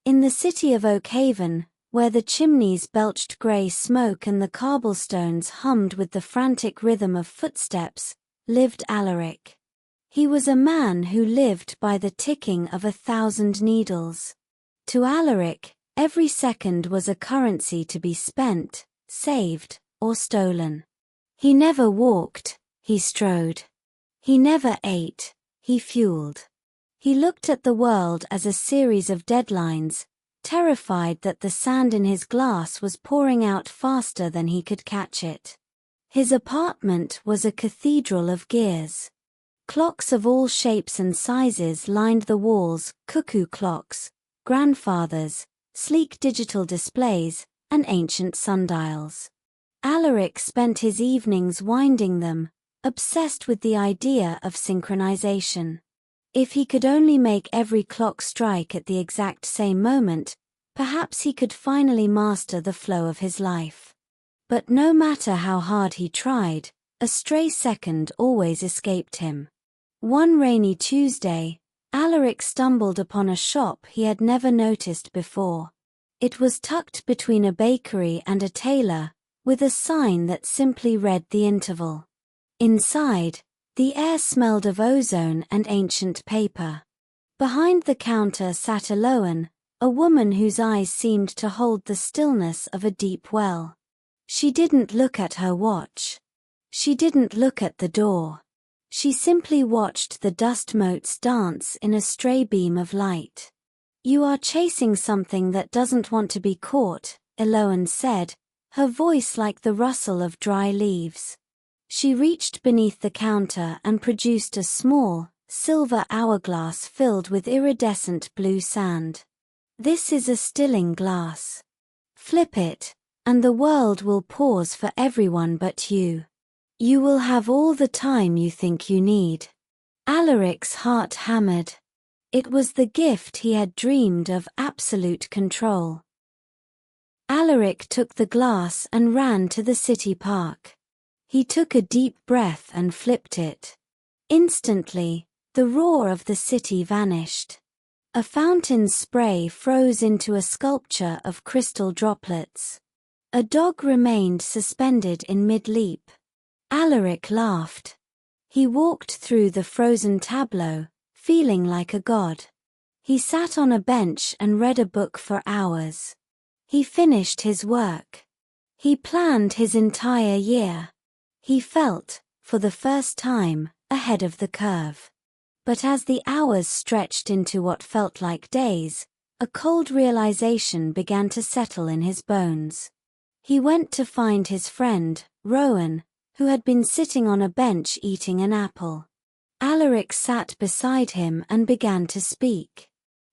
In the city of Oakhaven, where the chimneys belched grey smoke and the cobblestones hummed with the frantic rhythm of footsteps, lived Alaric. He was a man who lived by the ticking of 1,000 needles. To Alaric, every second was a currency to be spent, saved, or stolen. He never walked, he strode. He never ate, he fueled. He looked at the world as a series of deadlines, terrified that the sand in his glass was pouring out faster than he could catch it. His apartment was a cathedral of gears. Clocks of all shapes and sizes lined the walls, cuckoo clocks, grandfathers, sleek digital displays, and ancient sundials. Alaric spent his evenings winding them, obsessed with the idea of synchronization. If he could only make every clock strike at the exact same moment, perhaps he could finally master the flow of his life. But no matter how hard he tried, a stray second always escaped him. One rainy Tuesday, Alaric stumbled upon a shop he had never noticed before. It was tucked between a bakery and a tailor, with a sign that simply read the interval. Inside, the air smelled of ozone and ancient paper. Behind the counter sat Eloan, a woman whose eyes seemed to hold the stillness of a deep well. She didn't look at her watch. She didn't look at the door. She simply watched the dust motes dance in a stray beam of light. "You are chasing something that doesn't want to be caught," Eloan said, her voice like the rustle of dry leaves. She reached beneath the counter and produced a small, silver hourglass filled with iridescent blue sand. "This is a stilling glass. Flip it, and the world will pause for everyone but you. You will have all the time you think you need." Alaric's heart hammered. It was the gift he had dreamed of, absolute control. Alaric took the glass and ran to the city park. He took a deep breath and flipped it. Instantly, the roar of the city vanished. A fountain's spray froze into a sculpture of crystal droplets. A dog remained suspended in mid-leap. Alaric laughed. He walked through the frozen tableau, feeling like a god. He sat on a bench and read a book for hours. He finished his work. He planned his entire year. He felt, for the first time, ahead of the curve. But as the hours stretched into what felt like days, a cold realization began to settle in his bones. He went to find his friend, Rowan, who had been sitting on a bench eating an apple. Alaric sat beside him and began to speak.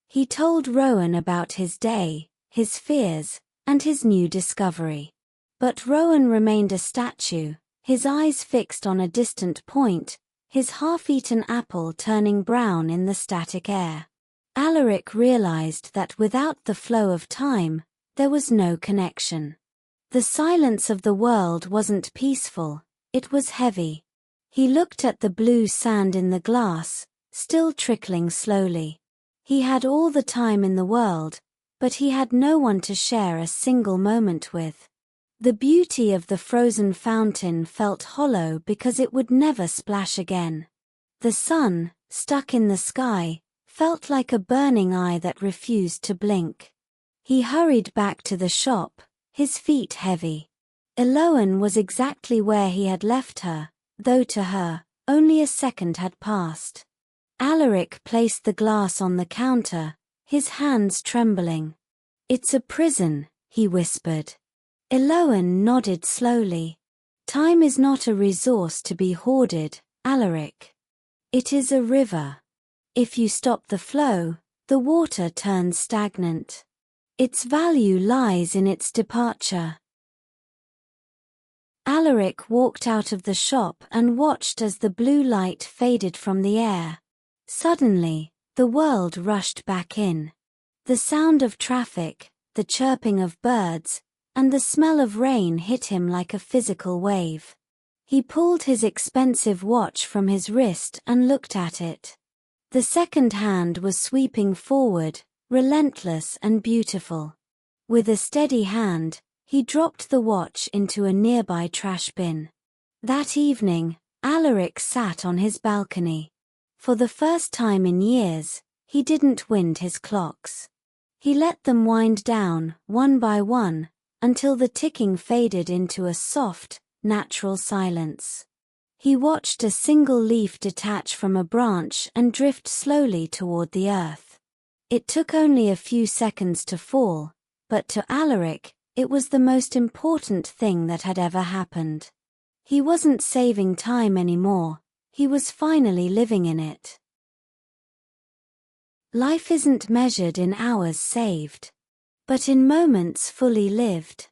He told Rowan about his day, his fears, and his new discovery. But Rowan remained a statue, his eyes fixed on a distant point, his half-eaten apple turning brown in the static air. Alaric realized that without the flow of time, there was no connection. The silence of the world wasn't peaceful, it was heavy. He looked at the blue sand in the glass, still trickling slowly. He had all the time in the world, but he had no one to share a single moment with. The beauty of the frozen fountain felt hollow because it would never splash again. The sun, stuck in the sky, felt like a burning eye that refused to blink. He hurried back to the shop, his feet heavy. Eloan was exactly where he had left her, though to her, only a second had passed. Alaric placed the glass on the counter, his hands trembling. "It's a prison," he whispered. Eloan nodded slowly. "Time is not a resource to be hoarded, Alaric. It is a river. If you stop the flow, the water turns stagnant. Its value lies in its departure." Alaric walked out of the shop and watched as the blue light faded from the air. Suddenly, the world rushed back in. The sound of traffic, the chirping of birds, and the smell of rain hit him like a physical wave. He pulled his expensive watch from his wrist and looked at it. The second hand was sweeping forward, relentless and beautiful. With a steady hand, he dropped the watch into a nearby trash bin. That evening, Alaric sat on his balcony. For the first time in years, he didn't wind his clocks. He let them wind down, one by one, until the ticking faded into a soft, natural silence. He watched a single leaf detach from a branch and drift slowly toward the earth. It took only a few seconds to fall, but to Alaric, it was the most important thing that had ever happened. He wasn't saving time anymore, he was finally living in it. Life isn't measured in hours saved, but in moments fully lived.